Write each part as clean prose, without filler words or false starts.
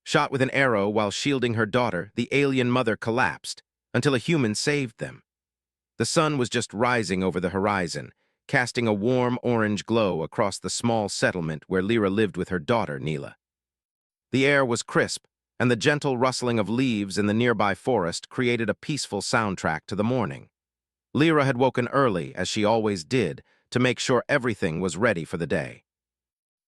Shot with an arrow while shielding her daughter, the alien mother collapsed, until a human saved them. The sun was just rising over the horizon, casting a warm orange glow across the small settlement where Lyra lived with her daughter, Neela. The air was crisp, and the gentle rustling of leaves in the nearby forest created a peaceful soundtrack to the morning. Lyra had woken early, as she always did, to make sure everything was ready for the day.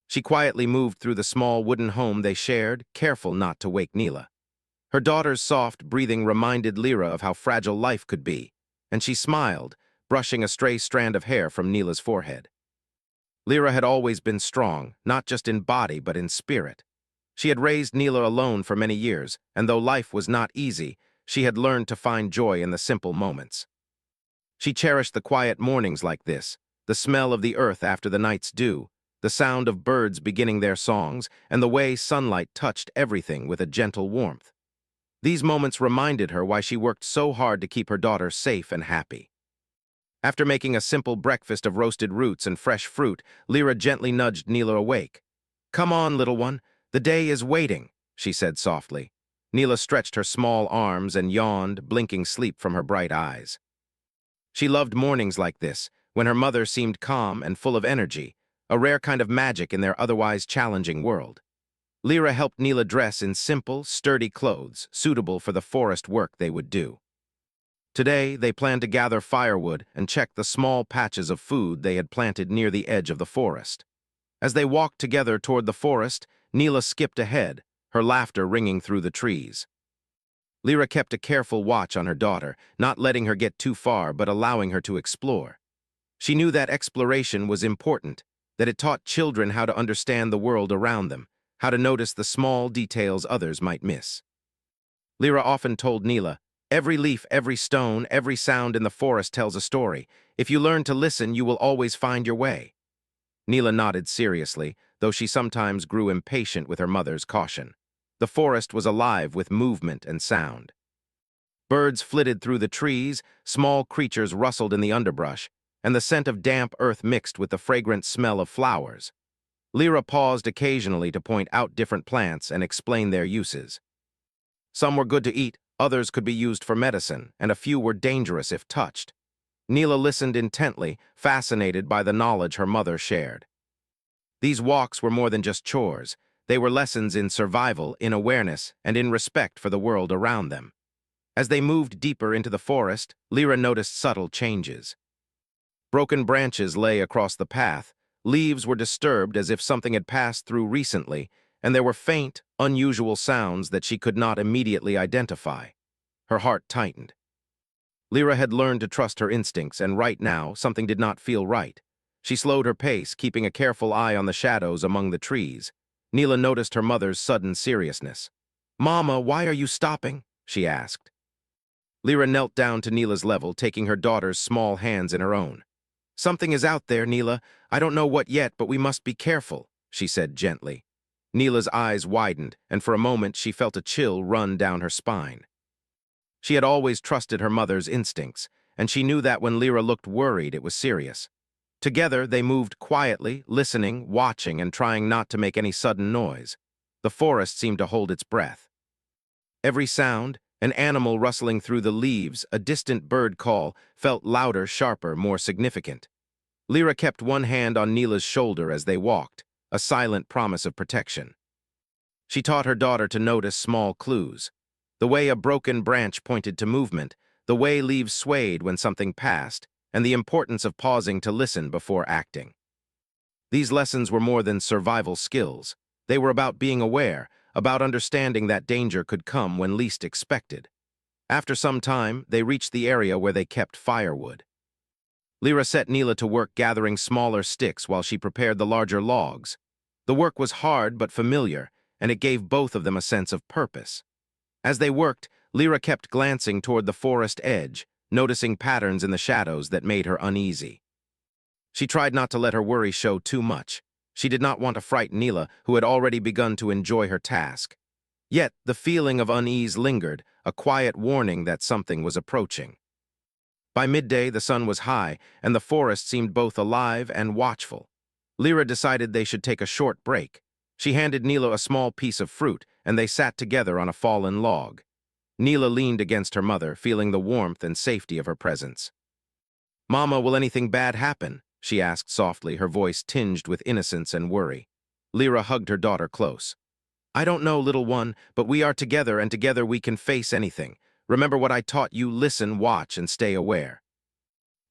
She quietly moved through the small wooden home they shared, careful not to wake Neela. Her daughter's soft breathing reminded Lyra of how fragile life could be, and she smiled, brushing a stray strand of hair from Neela's forehead. Lyra had always been strong, not just in body but in spirit. She had raised Neela alone for many years, and though life was not easy, she had learned to find joy in the simple moments. She cherished the quiet mornings like this, the smell of the earth after the night's dew, the sound of birds beginning their songs, and the way sunlight touched everything with a gentle warmth. These moments reminded her why she worked so hard to keep her daughter safe and happy. After making a simple breakfast of roasted roots and fresh fruit, Lyra gently nudged Neela awake. "Come on, little one. The day is waiting," she said softly. Neela stretched her small arms and yawned, blinking sleep from her bright eyes. She loved mornings like this, when her mother seemed calm and full of energy, a rare kind of magic in their otherwise challenging world. Lyra helped Neela dress in simple, sturdy clothes, suitable for the forest work they would do. Today, they planned to gather firewood and check the small patches of food they had planted near the edge of the forest. As they walked together toward the forest, Neela skipped ahead, her laughter ringing through the trees. Lyra kept a careful watch on her daughter, not letting her get too far but allowing her to explore. She knew that exploration was important, that it taught children how to understand the world around them, how to notice the small details others might miss. Lyra often told Neela, "Every leaf, every stone, every sound in the forest tells a story. If you learn to listen, you will always find your way." Neela nodded seriously, though she sometimes grew impatient with her mother's caution. The forest was alive with movement and sound. Birds flitted through the trees, small creatures rustled in the underbrush, and the scent of damp earth mixed with the fragrant smell of flowers. Lyra paused occasionally to point out different plants and explain their uses. Some were good to eat, others could be used for medicine, and a few were dangerous if touched. Neela listened intently, fascinated by the knowledge her mother shared. These walks were more than just chores. They were lessons in survival, in awareness, and in respect for the world around them. As they moved deeper into the forest, Lyra noticed subtle changes. Broken branches lay across the path, leaves were disturbed as if something had passed through recently, and there were faint, unusual sounds that she could not immediately identify. Her heart tightened. Lyra had learned to trust her instincts, and right now, something did not feel right. She slowed her pace, keeping a careful eye on the shadows among the trees. Neela noticed her mother's sudden seriousness. "Mama, why are you stopping?" she asked. Lyra knelt down to Neela's level, taking her daughter's small hands in her own. "Something is out there, Neela. I don't know what yet, but we must be careful," she said gently. Neela's eyes widened, and for a moment she felt a chill run down her spine. She had always trusted her mother's instincts, and she knew that when Lyra looked worried, it was serious. Together, they moved quietly, listening, watching, and trying not to make any sudden noise. The forest seemed to hold its breath. Every sound, an animal rustling through the leaves, a distant bird call, felt louder, sharper, more significant. Lyra kept one hand on Neela's shoulder as they walked, a silent promise of protection. She taught her daughter to notice small clues. The way a broken branch pointed to movement, the way leaves swayed when something passed, and the importance of pausing to listen before acting. These lessons were more than survival skills. They were about being aware, about understanding that danger could come when least expected. After some time, they reached the area where they kept firewood. Lyra set Neela to work gathering smaller sticks while she prepared the larger logs. The work was hard but familiar, and it gave both of them a sense of purpose. As they worked, Lyra kept glancing toward the forest edge, noticing patterns in the shadows that made her uneasy. She tried not to let her worry show too much. She did not want to frighten Neela, who had already begun to enjoy her task. Yet, the feeling of unease lingered, a quiet warning that something was approaching. By midday, the sun was high, and the forest seemed both alive and watchful. Lyra decided they should take a short break. She handed Neela a small piece of fruit, and they sat together on a fallen log. Neela leaned against her mother, feeling the warmth and safety of her presence. "Mama, will anything bad happen?" she asked softly, her voice tinged with innocence and worry. Lyra hugged her daughter close. "I don't know, little one, but we are together, and together we can face anything. Remember what I taught you: listen, watch, and stay aware."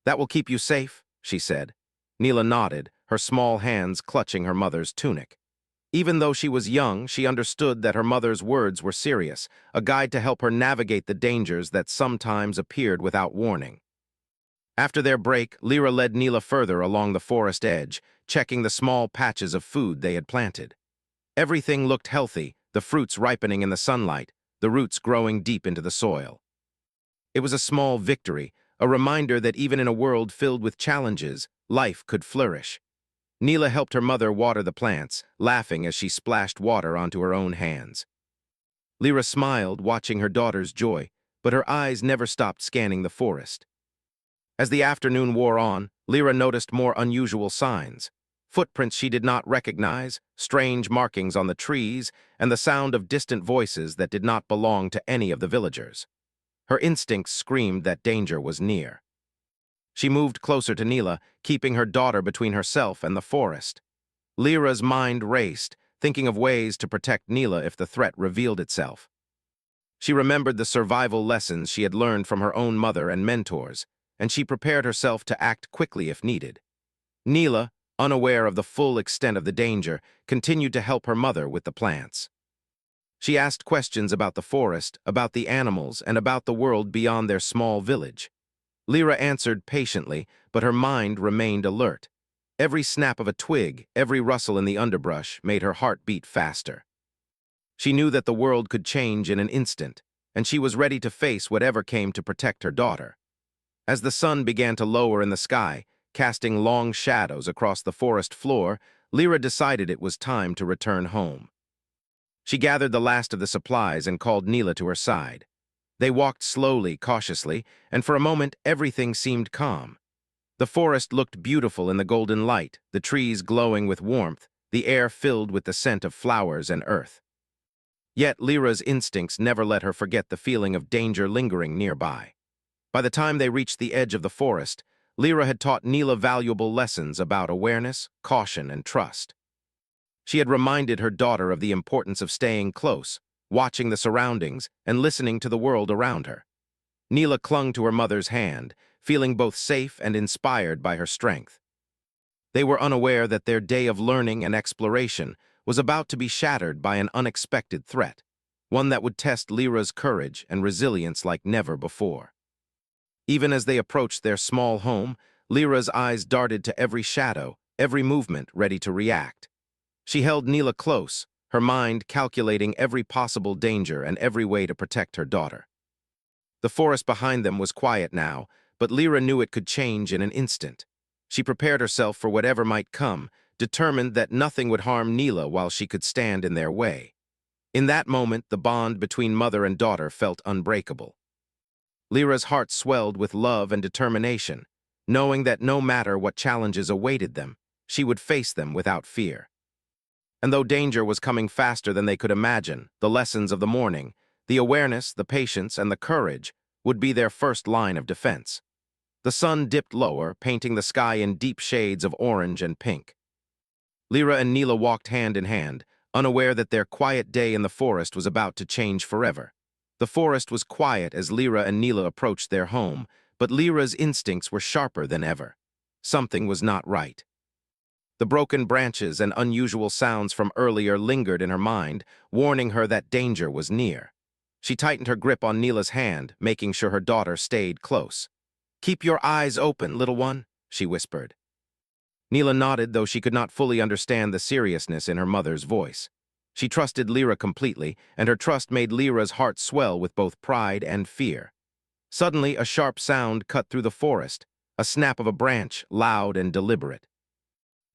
"That will keep you safe," she said. Neela nodded, her small hands clutching her mother's tunic. Even though she was young, she understood that her mother's words were serious, a guide to help her navigate the dangers that sometimes appeared without warning. After their break, Lyra led Neela further along the forest edge, checking the small patches of food they had planted. Everything looked healthy, the fruits ripening in the sunlight, the roots growing deep into the soil. It was a small victory, a reminder that even in a world filled with challenges, life could flourish. Neela helped her mother water the plants, laughing as she splashed water onto her own hands. Lyra smiled, watching her daughter's joy, but her eyes never stopped scanning the forest. As the afternoon wore on, Lyra noticed more unusual signs. Footprints she did not recognize, strange markings on the trees, and the sound of distant voices that did not belong to any of the villagers. Her instincts screamed that danger was near. She moved closer to Neela, keeping her daughter between herself and the forest. Lyra's mind raced, thinking of ways to protect Neela if the threat revealed itself. She remembered the survival lessons she had learned from her own mother and mentors, and she prepared herself to act quickly if needed. Neela, unaware of the full extent of the danger, continued to help her mother with the plants. She asked questions about the forest, about the animals, and about the world beyond their small village. Lyra answered patiently, but her mind remained alert. Every snap of a twig, every rustle in the underbrush made her heart beat faster. She knew that the world could change in an instant, and she was ready to face whatever came to protect her daughter. As the sun began to lower in the sky, casting long shadows across the forest floor, Lyra decided it was time to return home. She gathered the last of the supplies and called Neela to her side. They walked slowly, cautiously, and for a moment everything seemed calm. The forest looked beautiful in the golden light, the trees glowing with warmth, the air filled with the scent of flowers and earth. Yet Lyra's instincts never let her forget the feeling of danger lingering nearby. By the time they reached the edge of the forest, Lyra had taught Neela valuable lessons about awareness, caution, and trust. She had reminded her daughter of the importance of staying close, watching the surroundings, and listening to the world around her. Neela clung to her mother's hand, feeling both safe and inspired by her strength. They were unaware that their day of learning and exploration was about to be shattered by an unexpected threat, one that would test Lyra's courage and resilience like never before. Even as they approached their small home, Lyra's eyes darted to every shadow, every movement ready to react. She held Neela close, her mind calculating every possible danger and every way to protect her daughter. The forest behind them was quiet now, but Lyra knew it could change in an instant. She prepared herself for whatever might come, determined that nothing would harm Neela while she could stand in their way. In that moment, the bond between mother and daughter felt unbreakable. Lyra's heart swelled with love and determination, knowing that no matter what challenges awaited them, she would face them without fear. And though danger was coming faster than they could imagine, the lessons of the morning, the awareness, the patience, and the courage would be their first line of defense. The sun dipped lower, painting the sky in deep shades of orange and pink. Lyra and Neela walked hand in hand, unaware that their quiet day in the forest was about to change forever. The forest was quiet as Lyra and Neela approached their home, but Lyra's instincts were sharper than ever. Something was not right. The broken branches and unusual sounds from earlier lingered in her mind, warning her that danger was near. She tightened her grip on Neela's hand, making sure her daughter stayed close. "Keep your eyes open, little one," she whispered. Neela nodded, though she could not fully understand the seriousness in her mother's voice. She trusted Lyra completely, and her trust made Lyra's heart swell with both pride and fear. Suddenly, a sharp sound cut through the forest, a snap of a branch, loud and deliberate.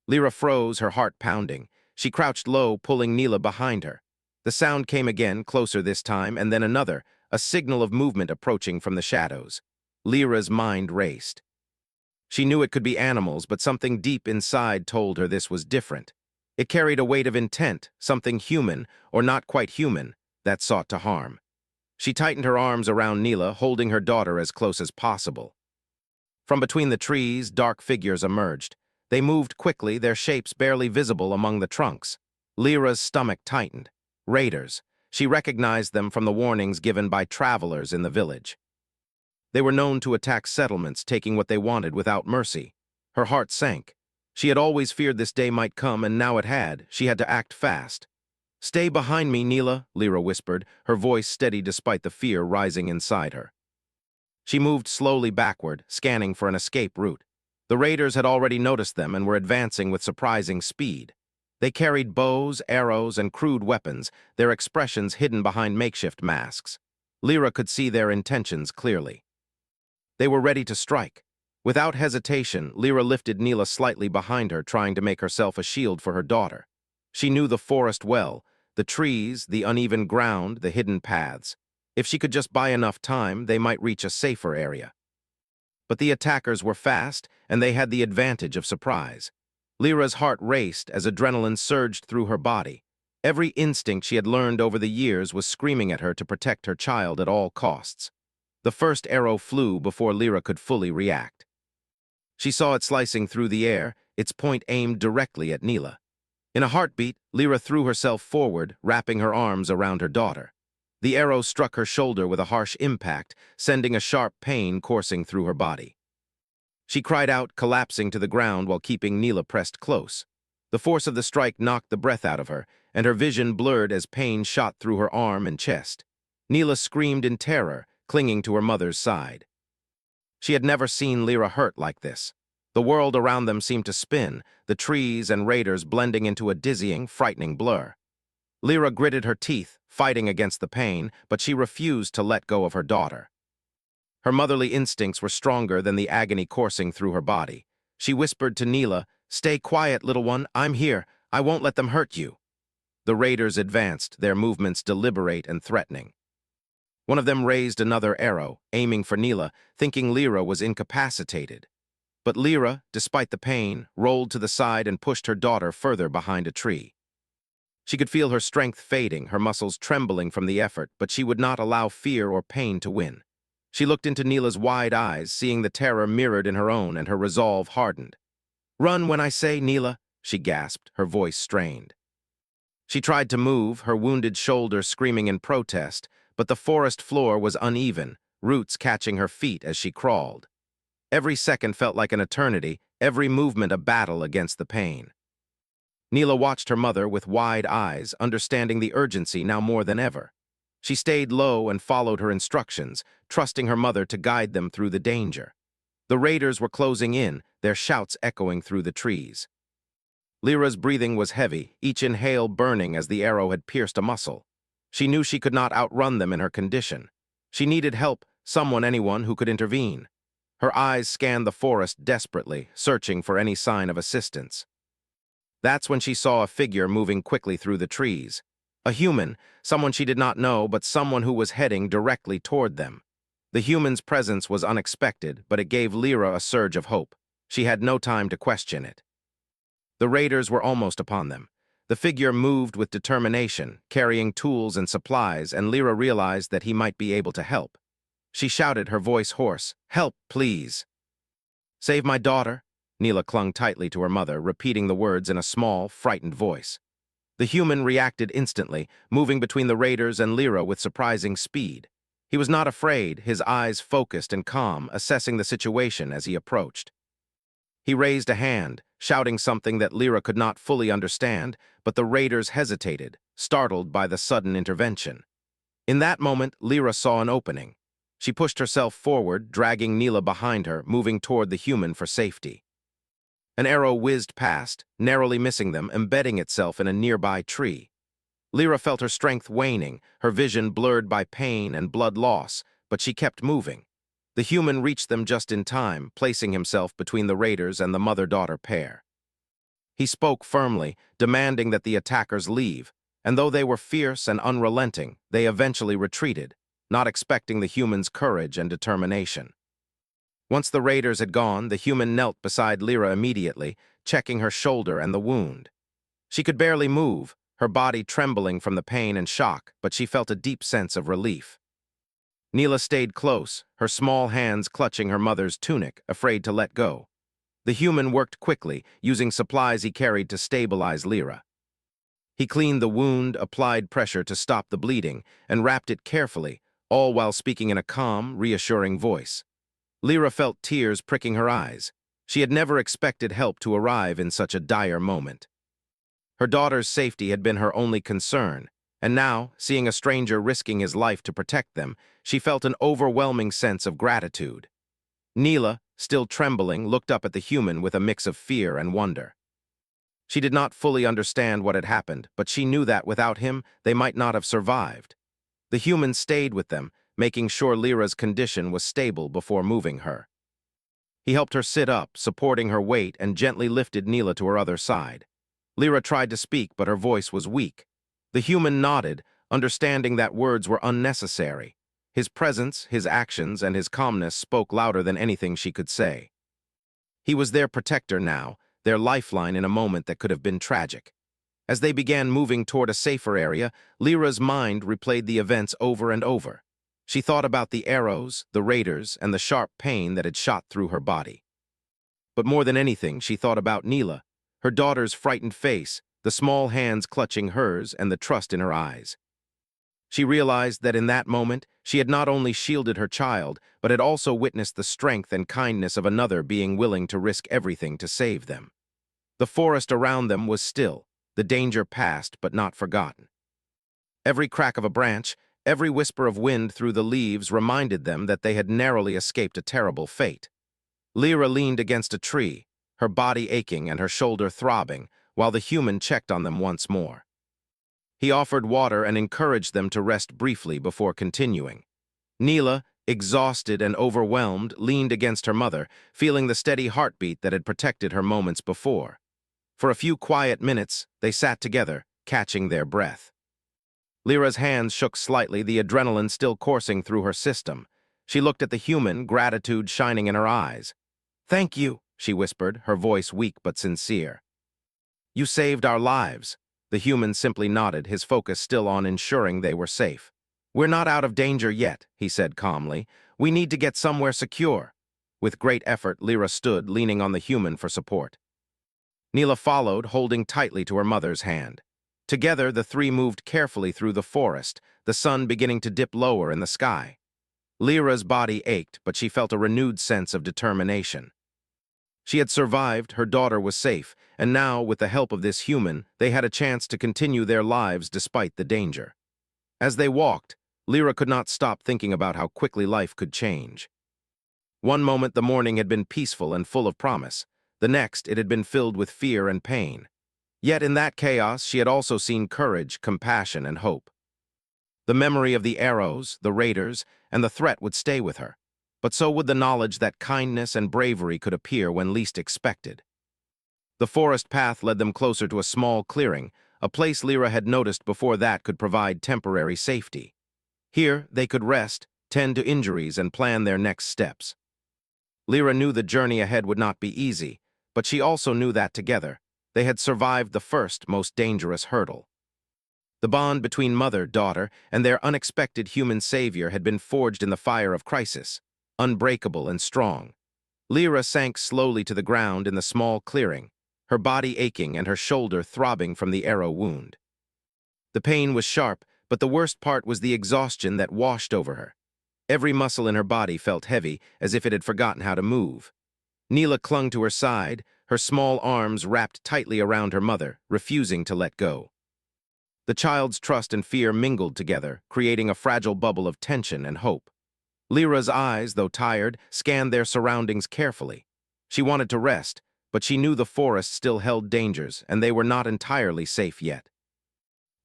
Lyra froze, her heart pounding. She crouched low, pulling Neela behind her. The sound came again, closer this time, and then another, a signal of movement approaching from the shadows. Lyra's mind raced. She knew it could be animals, but something deep inside told her this was different. It carried a weight of intent, something human, or not quite human, that sought to harm. She tightened her arms around Neela, holding her daughter as close as possible. From between the trees, dark figures emerged. They moved quickly, their shapes barely visible among the trunks. Lyra's stomach tightened. Raiders. She recognized them from the warnings given by travelers in the village. They were known to attack settlements, taking what they wanted without mercy. Her heart sank. She had always feared this day might come, and now it had. She had to act fast. "Stay behind me, Neela," Lyra whispered, her voice steady despite the fear rising inside her. She moved slowly backward, scanning for an escape route. The raiders had already noticed them and were advancing with surprising speed. They carried bows, arrows, and crude weapons, their expressions hidden behind makeshift masks. Lyra could see their intentions clearly. They were ready to strike. Without hesitation, Lyra lifted Neela slightly behind her, trying to make herself a shield for her daughter. She knew the forest well, the trees, the uneven ground, the hidden paths. If she could just buy enough time, they might reach a safer area. But the attackers were fast, and they had the advantage of surprise. Lyra's heart raced as adrenaline surged through her body. Every instinct she had learned over the years was screaming at her to protect her child at all costs. The first arrow flew before Lyra could fully react. She saw it slicing through the air, its point aimed directly at Neela. In a heartbeat, Lyra threw herself forward, wrapping her arms around her daughter. The arrow struck her shoulder with a harsh impact, sending a sharp pain coursing through her body. She cried out, collapsing to the ground while keeping Neela pressed close. The force of the strike knocked the breath out of her, and her vision blurred as pain shot through her arm and chest. Neela screamed in terror, clinging to her mother's side. She had never seen Lyra hurt like this. The world around them seemed to spin, the trees and raiders blending into a dizzying, frightening blur. Lyra gritted her teeth, fighting against the pain, but she refused to let go of her daughter. Her motherly instincts were stronger than the agony coursing through her body. She whispered to Neela, "Stay quiet, little one. I'm here. I won't let them hurt you." The raiders advanced, their movements deliberate and threatening. One of them raised another arrow, aiming for Neela, thinking Lyra was incapacitated. But Lyra, despite the pain, rolled to the side and pushed her daughter further behind a tree. She could feel her strength fading, her muscles trembling from the effort, but she would not allow fear or pain to win. She looked into Neela's wide eyes, seeing the terror mirrored in her own, and her resolve hardened. "Run when I say, Neela," she gasped, her voice strained. She tried to move, her wounded shoulder screaming in protest, but the forest floor was uneven, roots catching her feet as she crawled. Every second felt like an eternity, every movement a battle against the pain. Neela watched her mother with wide eyes, understanding the urgency now more than ever. She stayed low and followed her instructions, trusting her mother to guide them through the danger. The raiders were closing in, their shouts echoing through the trees. Lyra's breathing was heavy, each inhale burning as the arrow had pierced a muscle. She knew she could not outrun them in her condition. She needed help, anyone who could intervene. Her eyes scanned the forest desperately, searching for any sign of assistance. That's when she saw a figure moving quickly through the trees. A human, someone she did not know, but someone who was heading directly toward them. The human's presence was unexpected, but it gave Lyra a surge of hope. She had no time to question it. The raiders were almost upon them. The figure moved with determination, carrying tools and supplies, and Lyra realized that he might be able to help. She shouted, her voice hoarse, "Help, please!" "Save my daughter." Neela clung tightly to her mother, repeating the words in a small, frightened voice. The human reacted instantly, moving between the raiders and Lyra with surprising speed. He was not afraid, his eyes focused and calm, assessing the situation as he approached. He raised a hand, shouting something that Lyra could not fully understand, but the raiders hesitated, startled by the sudden intervention. In that moment, Lyra saw an opening. She pushed herself forward, dragging Neela behind her, moving toward the human for safety. An arrow whizzed past, narrowly missing them, embedding itself in a nearby tree. Lyra felt her strength waning, her vision blurred by pain and blood loss, but she kept moving. The human reached them just in time, placing himself between the raiders and the mother-daughter pair. He spoke firmly, demanding that the attackers leave, and though they were fierce and unrelenting, they eventually retreated, not expecting the human's courage and determination. Once the raiders had gone, the human knelt beside Lyra immediately, checking her shoulder and the wound. She could barely move, her body trembling from the pain and shock, but she felt a deep sense of relief. Neela stayed close, her small hands clutching her mother's tunic, afraid to let go. The human worked quickly, using supplies he carried to stabilize Lyra. He cleaned the wound, applied pressure to stop the bleeding, and wrapped it carefully, all while speaking in a calm, reassuring voice. Lyra felt tears pricking her eyes. She had never expected help to arrive in such a dire moment. Her daughter's safety had been her only concern, and now, seeing a stranger risking his life to protect them, she felt an overwhelming sense of gratitude. Neela, still trembling, looked up at the human with a mix of fear and wonder. She did not fully understand what had happened, but she knew that without him, they might not have survived. The human stayed with them, making sure Lyra's condition was stable before moving her. He helped her sit up, supporting her weight, and gently lifted Neela to her other side. Lyra tried to speak, but her voice was weak. The human nodded, understanding that words were unnecessary. His presence, his actions, and his calmness spoke louder than anything she could say. He was their protector now, their lifeline in a moment that could have been tragic. As they began moving toward a safer area, Lyra's mind replayed the events over and over. She thought about the arrows, the raiders, and the sharp pain that had shot through her body. But more than anything, she thought about Neela, her daughter's frightened face, the small hands clutching hers, and the trust in her eyes. She realized that in that moment, she had not only shielded her child, but had also witnessed the strength and kindness of another being willing to risk everything to save them. The forest around them was still, the danger past but not forgotten. Every crack of a branch, every whisper of wind through the leaves reminded them that they had narrowly escaped a terrible fate. Lyra leaned against a tree, her body aching and her shoulder throbbing, while the human checked on them once more. He offered water and encouraged them to rest briefly before continuing. Neela, exhausted and overwhelmed, leaned against her mother, feeling the steady heartbeat that had protected her moments before. For a few quiet minutes, they sat together, catching their breath. Lyra's hands shook slightly, the adrenaline still coursing through her system. She looked at the human, gratitude shining in her eyes. "Thank you," she whispered, her voice weak but sincere. "You saved our lives." The human simply nodded, his focus still on ensuring they were safe. "We're not out of danger yet," he said calmly. "We need to get somewhere secure." With great effort, Lyra stood, leaning on the human for support. Neela followed, holding tightly to her mother's hand. Together, the three moved carefully through the forest, the sun beginning to dip lower in the sky. Lyra's body ached, but she felt a renewed sense of determination. She had survived, her daughter was safe, and now, with the help of this human, they had a chance to continue their lives despite the danger. As they walked, Lyra could not stop thinking about how quickly life could change. One moment the morning had been peaceful and full of promise. The next, it had been filled with fear and pain. Yet in that chaos, she had also seen courage, compassion, and hope. The memory of the arrows, the raiders, and the threat would stay with her, but so would the knowledge that kindness and bravery could appear when least expected. The forest path led them closer to a small clearing, a place Lyra had noticed before that could provide temporary safety. Here, they could rest, tend to injuries, and plan their next steps. Lyra knew the journey ahead would not be easy, but she also knew that together, they had survived the first, most dangerous hurdle. The bond between mother, daughter, and their unexpected human savior had been forged in the fire of crisis, unbreakable and strong. Lyra sank slowly to the ground in the small clearing, her body aching and her shoulder throbbing from the arrow wound. The pain was sharp, but the worst part was the exhaustion that washed over her. Every muscle in her body felt heavy, as if it had forgotten how to move. Neela clung to her side, her small arms wrapped tightly around her mother, refusing to let go. The child's trust and fear mingled together, creating a fragile bubble of tension and hope. Lyra's eyes, though tired, scanned their surroundings carefully. She wanted to rest, but she knew the forest still held dangers, and they were not entirely safe yet.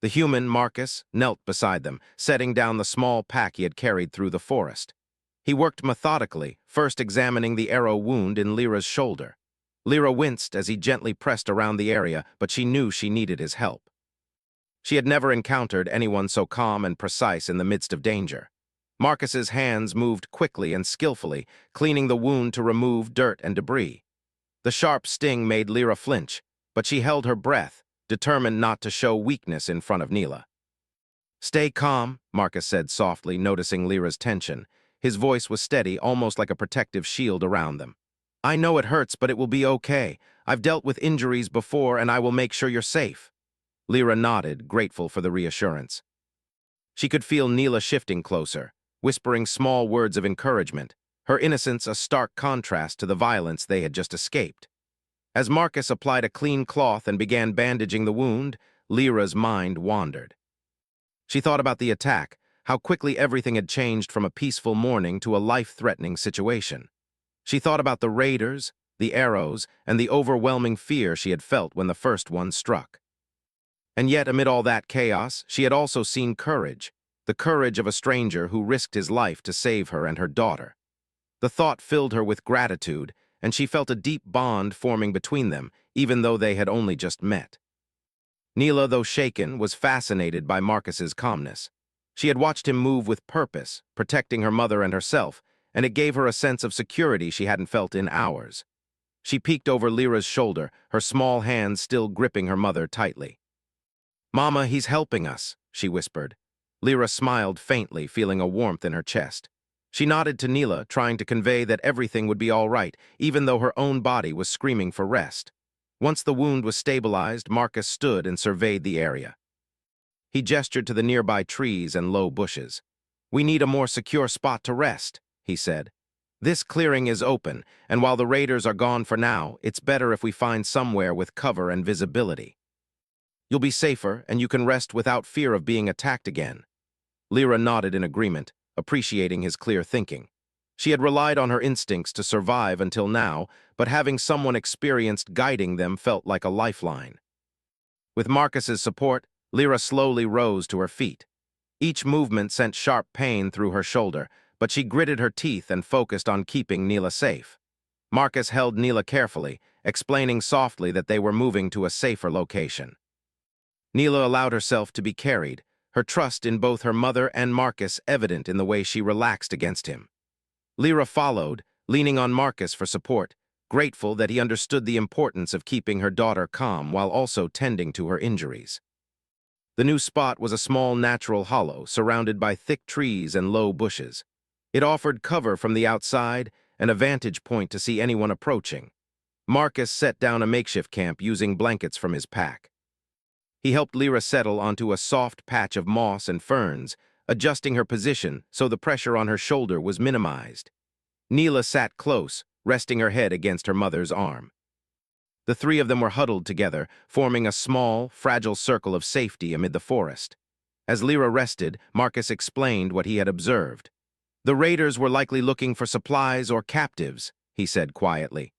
The human, Marcus, knelt beside them, setting down the small pack he had carried through the forest. He worked methodically, first examining the arrow wound in Lyra's shoulder. Lyra winced as he gently pressed around the area, but she knew she needed his help. She had never encountered anyone so calm and precise in the midst of danger. Marcus's hands moved quickly and skillfully, cleaning the wound to remove dirt and debris. The sharp sting made Lyra flinch, but she held her breath, determined not to show weakness in front of Neela. "Stay calm," Marcus said softly, noticing Lyra's tension. His voice was steady, almost like a protective shield around them. "I know it hurts, but it will be okay. I've dealt with injuries before, and I will make sure you're safe." Lyra nodded, grateful for the reassurance. She could feel Neela shifting closer, whispering small words of encouragement, her innocence a stark contrast to the violence they had just escaped. As Marcus applied a clean cloth and began bandaging the wound, Lyra's mind wandered. She thought about the attack, how quickly everything had changed from a peaceful morning to a life-threatening situation. She thought about the raiders, the arrows, and the overwhelming fear she had felt when the first one struck. And yet, amid all that chaos, she had also seen courage, the courage of a stranger who risked his life to save her and her daughter. The thought filled her with gratitude, and she felt a deep bond forming between them, even though they had only just met. Neela, though shaken, was fascinated by Marcus's calmness. She had watched him move with purpose, protecting her mother and herself, and it gave her a sense of security she hadn't felt in hours. She peeked over Lyra's shoulder, her small hands still gripping her mother tightly. "Mama, he's helping us," she whispered. Lyra smiled faintly, feeling a warmth in her chest. She nodded to Neela, trying to convey that everything would be all right, even though her own body was screaming for rest. Once the wound was stabilized, Marcus stood and surveyed the area. He gestured to the nearby trees and low bushes. "We need a more secure spot to rest," he said. "This clearing is open, and while the raiders are gone for now, it's better if we find somewhere with cover and visibility. You'll be safer, and you can rest without fear of being attacked again." Lyra nodded in agreement, appreciating his clear thinking. She had relied on her instincts to survive until now, but having someone experienced guiding them felt like a lifeline. With Marcus's support, Lyra slowly rose to her feet. Each movement sent sharp pain through her shoulder, but she gritted her teeth and focused on keeping Neela safe. Marcus held Neela carefully, explaining softly that they were moving to a safer location. Neela allowed herself to be carried, her trust in both her mother and Marcus evident in the way she relaxed against him. Lyra followed, leaning on Marcus for support, grateful that he understood the importance of keeping her daughter calm while also tending to her injuries. The new spot was a small natural hollow surrounded by thick trees and low bushes. It offered cover from the outside and a vantage point to see anyone approaching. Marcus set down a makeshift camp using blankets from his pack. He helped Lyra settle onto a soft patch of moss and ferns, adjusting her position so the pressure on her shoulder was minimized. Neela sat close, resting her head against her mother's arm. The three of them were huddled together, forming a small, fragile circle of safety amid the forest. As Lyra rested, Marcus explained what he had observed. "The raiders were likely looking for supplies or captives," he said quietly.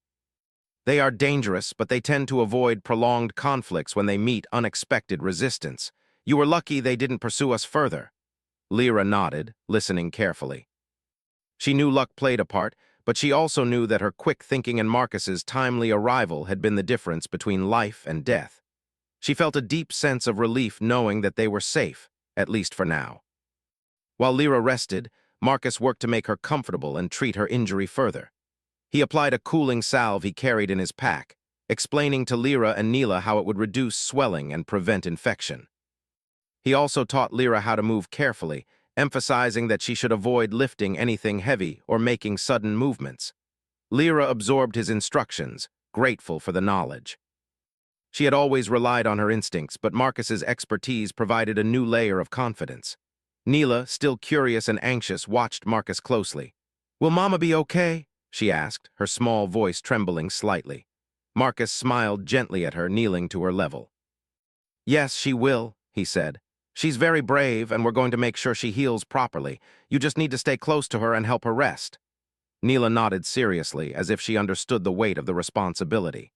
"They are dangerous, but they tend to avoid prolonged conflicts when they meet unexpected resistance. You were lucky they didn't pursue us further." Lyra nodded, listening carefully. She knew luck played a part, but she also knew that her quick thinking and Marcus's timely arrival had been the difference between life and death. She felt a deep sense of relief knowing that they were safe, at least for now. While Lyra rested, Marcus worked to make her comfortable and treat her injury further. He applied a cooling salve he carried in his pack, explaining to Lyra and Neela how it would reduce swelling and prevent infection. He also taught Lyra how to move carefully, emphasizing that she should avoid lifting anything heavy or making sudden movements. Lyra absorbed his instructions, grateful for the knowledge. She had always relied on her instincts, but Marcus's expertise provided a new layer of confidence. Neela, still curious and anxious, watched Marcus closely. "Will Mama be okay?" she asked, her small voice trembling slightly. Marcus smiled gently at her, kneeling to her level. "Yes, she will," he said. "She's very brave, and we're going to make sure she heals properly. You just need to stay close to her and help her rest." Neela nodded seriously, as if she understood the weight of the responsibility.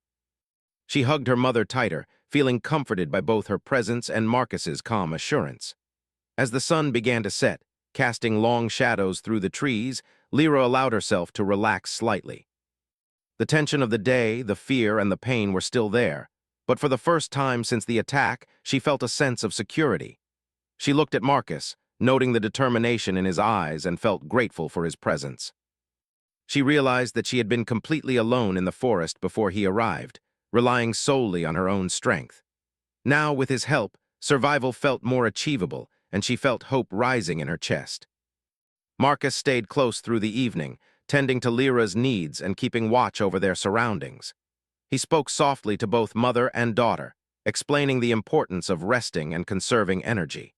She hugged her mother tighter, feeling comforted by both her presence and Marcus's calm assurance. As the sun began to set, casting long shadows through the trees, Lyra allowed herself to relax slightly. The tension of the day, the fear, and the pain were still there, but for the first time since the attack, she felt a sense of security. She looked at Marcus, noting the determination in his eyes, and felt grateful for his presence. She realized that she had been completely alone in the forest before he arrived, relying solely on her own strength. Now, with his help, survival felt more achievable, and she felt hope rising in her chest. Marcus stayed close through the evening, tending to Lyra's needs and keeping watch over their surroundings. He spoke softly to both mother and daughter, explaining the importance of resting and conserving energy.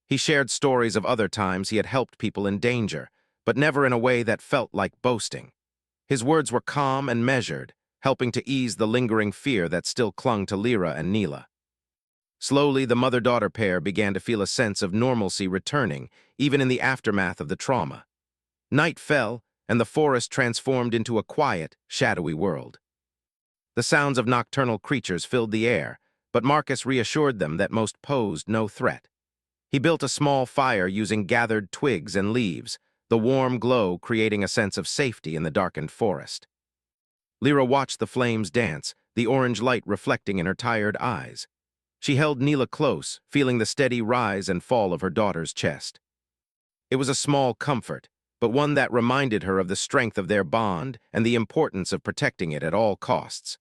He shared stories of other times he had helped people in danger, but never in a way that felt like boasting. His words were calm and measured, helping to ease the lingering fear that still clung to Lyra and Neela. Slowly, the mother-daughter pair began to feel a sense of normalcy returning, even in the aftermath of the trauma. Night fell, and the forest transformed into a quiet, shadowy world. The sounds of nocturnal creatures filled the air, but Marcus reassured them that most posed no threat. He built a small fire using gathered twigs and leaves, the warm glow creating a sense of safety in the darkened forest. Lyra watched the flames dance, the orange light reflecting in her tired eyes. She held Neela close, feeling the steady rise and fall of her daughter's chest. It was a small comfort, but one that reminded her of the strength of their bond and the importance of protecting it at all costs.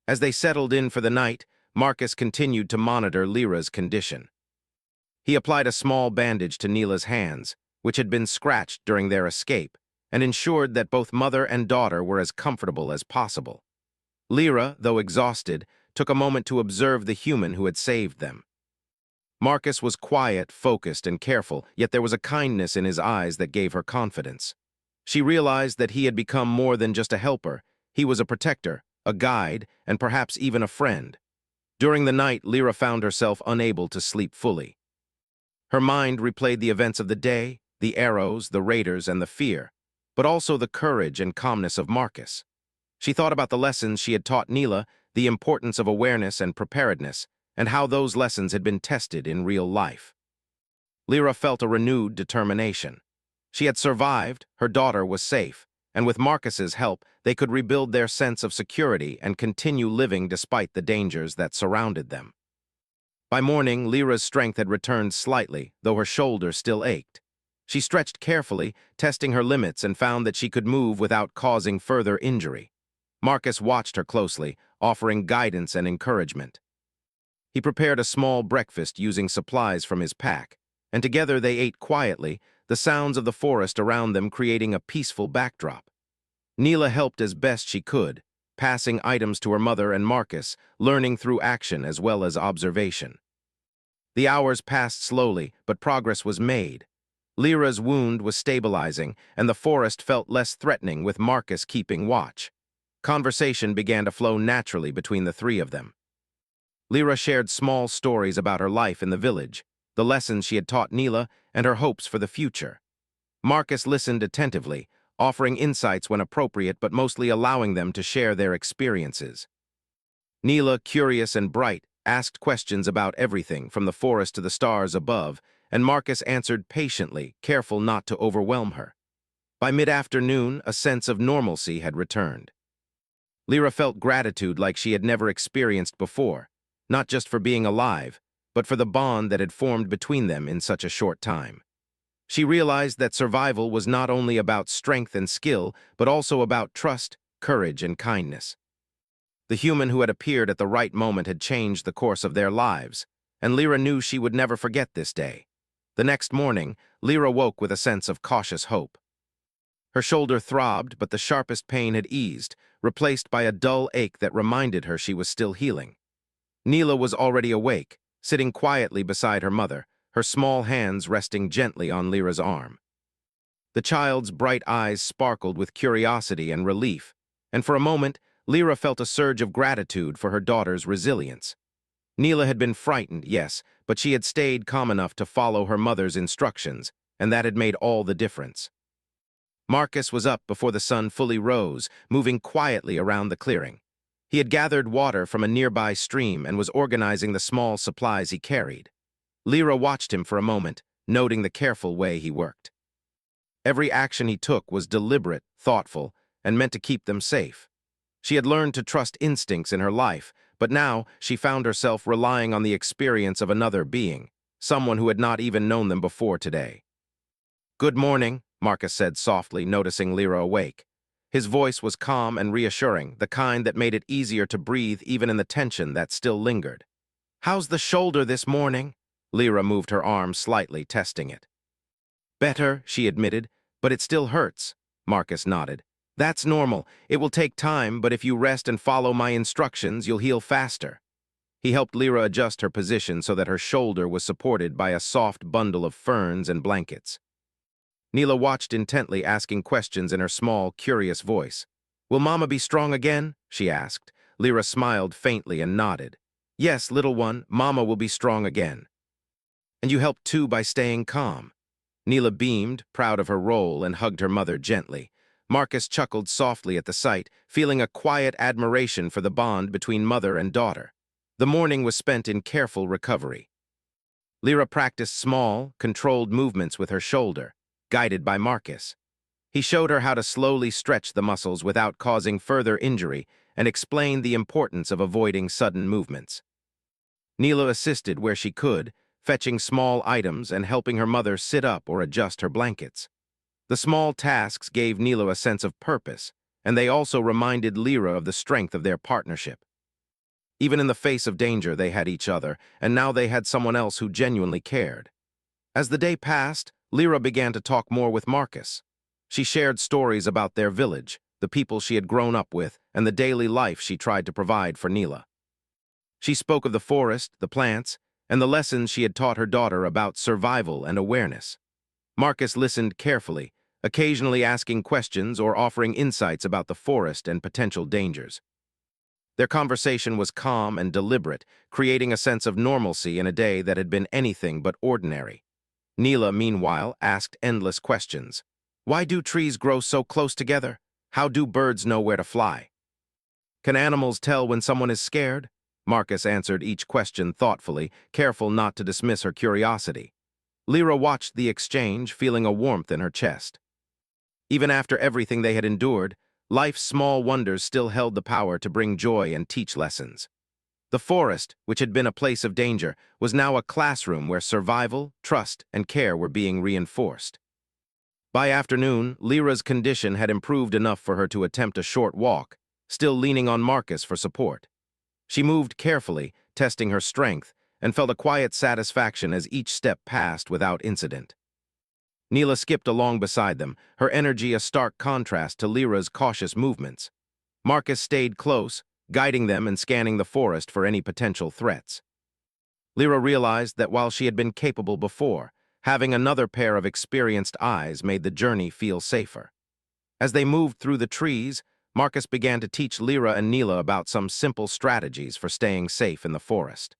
As they settled in for the night, Marcus continued to monitor Lyra's condition. He applied a small bandage to Neela's hands, which had been scratched during their escape, and ensured that both mother and daughter were as comfortable as possible. Lyra, though exhausted, took a moment to observe the human who had saved them. Marcus was quiet, focused, and careful, yet there was a kindness in his eyes that gave her confidence. She realized that he had become more than just a helper. He was a protector, a guide, and perhaps even a friend. During the night, Lyra found herself unable to sleep fully. Her mind replayed the events of the day, the arrows, the raiders, and the fear, but also the courage and calmness of Marcus. She thought about the lessons she had taught Neela, the importance of awareness and preparedness, and how those lessons had been tested in real life. Lyra felt a renewed determination. She had survived, her daughter was safe, and with Marcus's help, they could rebuild their sense of security and continue living despite the dangers that surrounded them. By morning, Lyra's strength had returned slightly, though her shoulder still ached. She stretched carefully, testing her limits, and found that she could move without causing further injury. Marcus watched her closely, offering guidance and encouragement. He prepared a small breakfast using supplies from his pack, and together they ate quietly, the sounds of the forest around them creating a peaceful backdrop. Neela helped as best she could, passing items to her mother and Marcus, learning through action as well as observation. The hours passed slowly, but progress was made. Lyra's wound was stabilizing, and the forest felt less threatening with Marcus keeping watch. Conversation began to flow naturally between the three of them. Lyra shared small stories about her life in the village, the lessons she had taught Neela, and her hopes for the future. Marcus listened attentively, offering insights when appropriate but mostly allowing them to share their experiences. Neela, curious and bright, asked questions about everything from the forest to the stars above, and Marcus answered patiently, careful not to overwhelm her. By mid-afternoon, a sense of normalcy had returned. Lyra felt gratitude like she had never experienced before, not just for being alive, but for the bond that had formed between them in such a short time. She realized that survival was not only about strength and skill, but also about trust, courage, and kindness. The human who had appeared at the right moment had changed the course of their lives, and Lyra knew she would never forget this day. The next morning, Lyra woke with a sense of cautious hope. Her shoulder throbbed, but the sharpest pain had eased, replaced by a dull ache that reminded her she was still healing. Neela was already awake, sitting quietly beside her mother, her small hands resting gently on Lyra's arm. The child's bright eyes sparkled with curiosity and relief, and for a moment, Lyra felt a surge of gratitude for her daughter's resilience. Neela had been frightened, yes, but she had stayed calm enough to follow her mother's instructions, and that had made all the difference. Marcus was up before the sun fully rose, moving quietly around the clearing. He had gathered water from a nearby stream and was organizing the small supplies he carried. Lyra watched him for a moment, noting the careful way he worked. Every action he took was deliberate, thoughtful, and meant to keep them safe. She had learned to trust instincts in her life, but now she found herself relying on the experience of another being, someone who had not even known them before today. "Good morning," Marcus said softly, noticing Lyra awake. His voice was calm and reassuring, the kind that made it easier to breathe even in the tension that still lingered. How's the shoulder this morning? Lyra moved her arm slightly, testing it. Better, she admitted, but it still hurts. Marcus nodded. That's normal. It will take time, but if you rest and follow my instructions, you'll heal faster. He helped Lyra adjust her position so that her shoulder was supported by a soft bundle of ferns and blankets. Neela watched intently, asking questions in her small, curious voice. Will Mama be strong again? She asked. Lyra smiled faintly and nodded. Yes, little one, Mama will be strong again. And you helped too by staying calm. Neela beamed, proud of her role, and hugged her mother gently. Marcus chuckled softly at the sight, feeling a quiet admiration for the bond between mother and daughter. The morning was spent in careful recovery. Lyra practiced small, controlled movements with her shoulder, guided by Marcus. He showed her how to slowly stretch the muscles without causing further injury and explained the importance of avoiding sudden movements. Neela assisted where she could, fetching small items and helping her mother sit up or adjust her blankets. The small tasks gave Neela a sense of purpose, and they also reminded Lyra of the strength of their partnership. Even in the face of danger, they had each other, and now they had someone else who genuinely cared. As the day passed, Lyra began to talk more with Marcus. She shared stories about their village, the people she had grown up with, and the daily life she tried to provide for Neela. She spoke of the forest, the plants, and the lessons she had taught her daughter about survival and awareness. Marcus listened carefully, occasionally asking questions or offering insights about the forest and potential dangers. Their conversation was calm and deliberate, creating a sense of normalcy in a day that had been anything but ordinary. Neela, meanwhile, asked endless questions. Why do trees grow so close together? How do birds know where to fly? Can animals tell when someone is scared? Marcus answered each question thoughtfully, careful not to dismiss her curiosity. Lyra watched the exchange, feeling a warmth in her chest. Even after everything they had endured, life's small wonders still held the power to bring joy and teach lessons. The forest, which had been a place of danger, was now a classroom where survival, trust, and care were being reinforced. By afternoon, Lyra's condition had improved enough for her to attempt a short walk, still leaning on Marcus for support. She moved carefully, testing her strength, and felt a quiet satisfaction as each step passed without incident. Neela skipped along beside them, her energy a stark contrast to Lyra's cautious movements. Marcus stayed close, guiding them and scanning the forest for any potential threats. Lyra realized that while she had been capable before, having another pair of experienced eyes made the journey feel safer. As they moved through the trees, Marcus began to teach Lyra and Neela about some simple strategies for staying safe in the forest.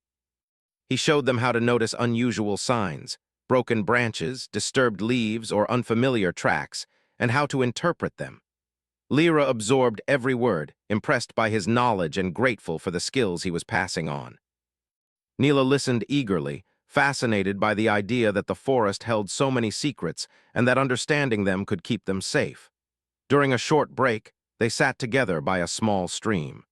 He showed them how to notice unusual signs, broken branches, disturbed leaves, or unfamiliar tracks, and how to interpret them. Lyra absorbed every word, impressed by his knowledge and grateful for the skills he was passing on. Neela listened eagerly, fascinated by the idea that the forest held so many secrets and that understanding them could keep them safe. During a short break, they sat together by a small stream.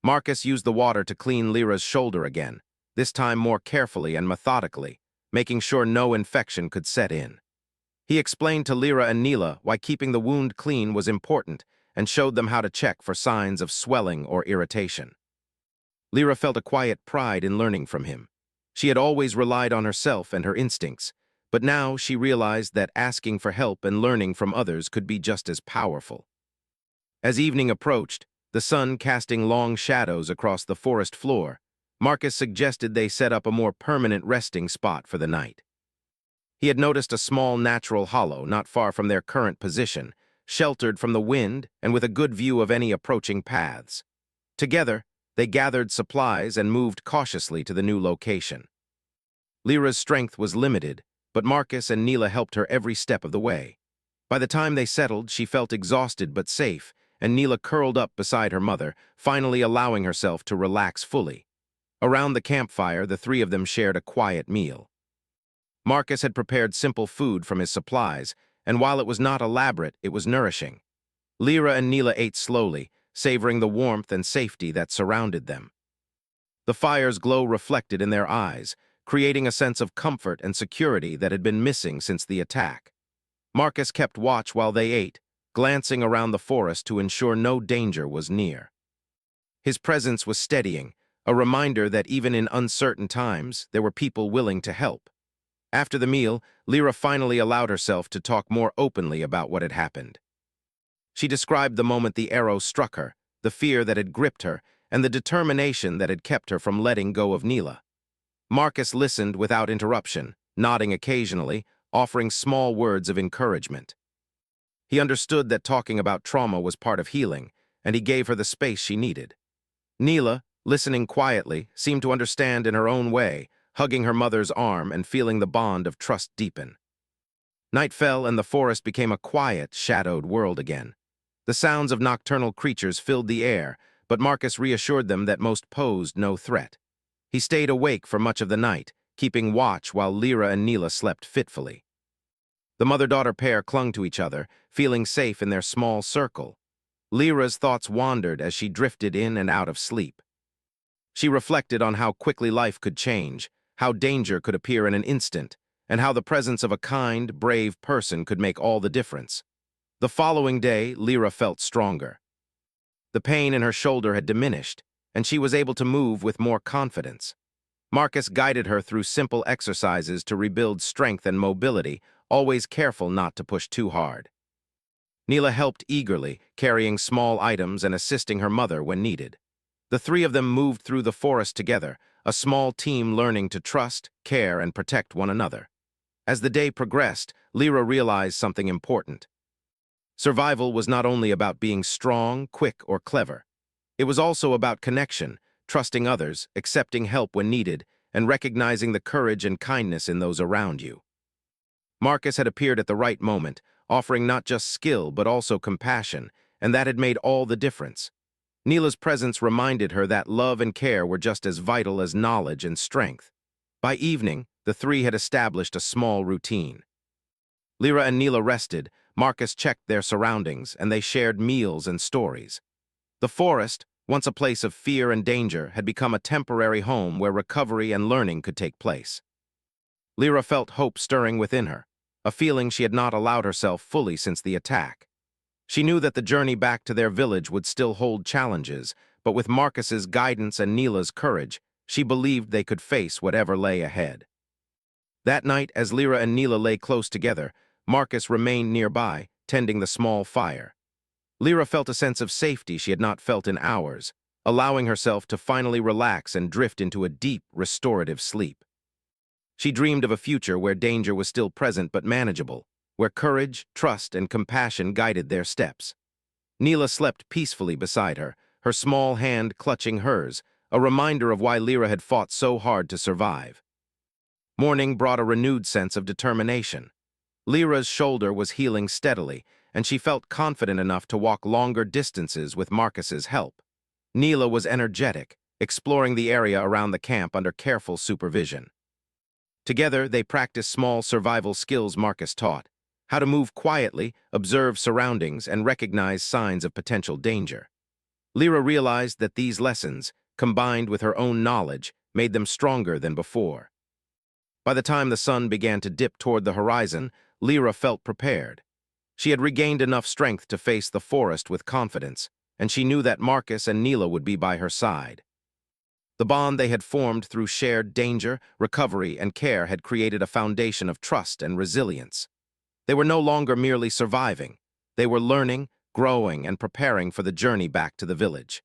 Marcus used the water to clean Lyra's shoulder again, this time more carefully and methodically, making sure no infection could set in. He explained to Lyra and Neela why keeping the wound clean was important and showed them how to check for signs of swelling or irritation. Lyra felt a quiet pride in learning from him. She had always relied on herself and her instincts, but now she realized that asking for help and learning from others could be just as powerful. As evening approached, the sun casting long shadows across the forest floor, Marcus suggested they set up a more permanent resting spot for the night. He had noticed a small natural hollow not far from their current position, sheltered from the wind and with a good view of any approaching paths. Together, they gathered supplies and moved cautiously to the new location. Lyra's strength was limited, but Marcus and Neela helped her every step of the way. By the time they settled, she felt exhausted but safe, and Neela curled up beside her mother, finally allowing herself to relax fully. Around the campfire, the three of them shared a quiet meal. Marcus had prepared simple food from his supplies, and while it was not elaborate, it was nourishing. Lyra and Neela ate slowly, savoring the warmth and safety that surrounded them. The fire's glow reflected in their eyes, creating a sense of comfort and security that had been missing since the attack. Marcus kept watch while they ate, glancing around the forest to ensure no danger was near. His presence was steadying, a reminder that even in uncertain times, there were people willing to help. After the meal, Lyra finally allowed herself to talk more openly about what had happened. She described the moment the arrow struck her, the fear that had gripped her, and the determination that had kept her from letting go of Neela. Marcus listened without interruption, nodding occasionally, offering small words of encouragement. He understood that talking about trauma was part of healing, and he gave her the space she needed. Neela, listening quietly, seemed to understand in her own way, hugging her mother's arm and feeling the bond of trust deepen. Night fell and the forest became a quiet, shadowed world again. The sounds of nocturnal creatures filled the air, but Marcus reassured them that most posed no threat. He stayed awake for much of the night, keeping watch while Lyra and Neela slept fitfully. The mother-daughter pair clung to each other, feeling safe in their small circle. Lyra's thoughts wandered as she drifted in and out of sleep. She reflected on how quickly life could change, how danger could appear in an instant, and how the presence of a kind, brave person could make all the difference. The following day, Lyra felt stronger. The pain in her shoulder had diminished, and she was able to move with more confidence. Marcus guided her through simple exercises to rebuild strength and mobility, always careful not to push too hard. Neela helped eagerly, carrying small items and assisting her mother when needed. The three of them moved through the forest together, a small team learning to trust, care, and protect one another. As the day progressed, Lyra realized something important. Survival was not only about being strong, quick, or clever. It was also about connection, trusting others, accepting help when needed, and recognizing the courage and kindness in those around you. Marcus had appeared at the right moment, offering not just skill but also compassion, and that had made all the difference. Neela's presence reminded her that love and care were just as vital as knowledge and strength. By evening, the three had established a small routine. Lyra and Neela rested, Marcus checked their surroundings, and they shared meals and stories. The forest, once a place of fear and danger, had become a temporary home where recovery and learning could take place. Lyra felt hope stirring within her, a feeling she had not allowed herself fully since the attack. She knew that the journey back to their village would still hold challenges, but with Marcus's guidance and Neela's courage, she believed they could face whatever lay ahead. That night, as Lyra and Neela lay close together, Marcus remained nearby, tending the small fire. Lyra felt a sense of safety she had not felt in hours, allowing herself to finally relax and drift into a deep, restorative sleep. She dreamed of a future where danger was still present but manageable, where courage, trust, and compassion guided their steps. Neela slept peacefully beside her, her small hand clutching hers, a reminder of why Lyra had fought so hard to survive. Morning brought a renewed sense of determination. Lyra's shoulder was healing steadily, and she felt confident enough to walk longer distances with Marcus's help. Neela was energetic, exploring the area around the camp under careful supervision. Together, they practiced small survival skills Marcus taught: how to move quietly, observe surroundings, and recognize signs of potential danger. Lyra realized that these lessons, combined with her own knowledge, made them stronger than before. By the time the sun began to dip toward the horizon, Lyra felt prepared. She had regained enough strength to face the forest with confidence, and she knew that Marcus and Neela would be by her side. The bond they had formed through shared danger, recovery, and care had created a foundation of trust and resilience. They were no longer merely surviving. They were learning, growing, and preparing for the journey back to the village.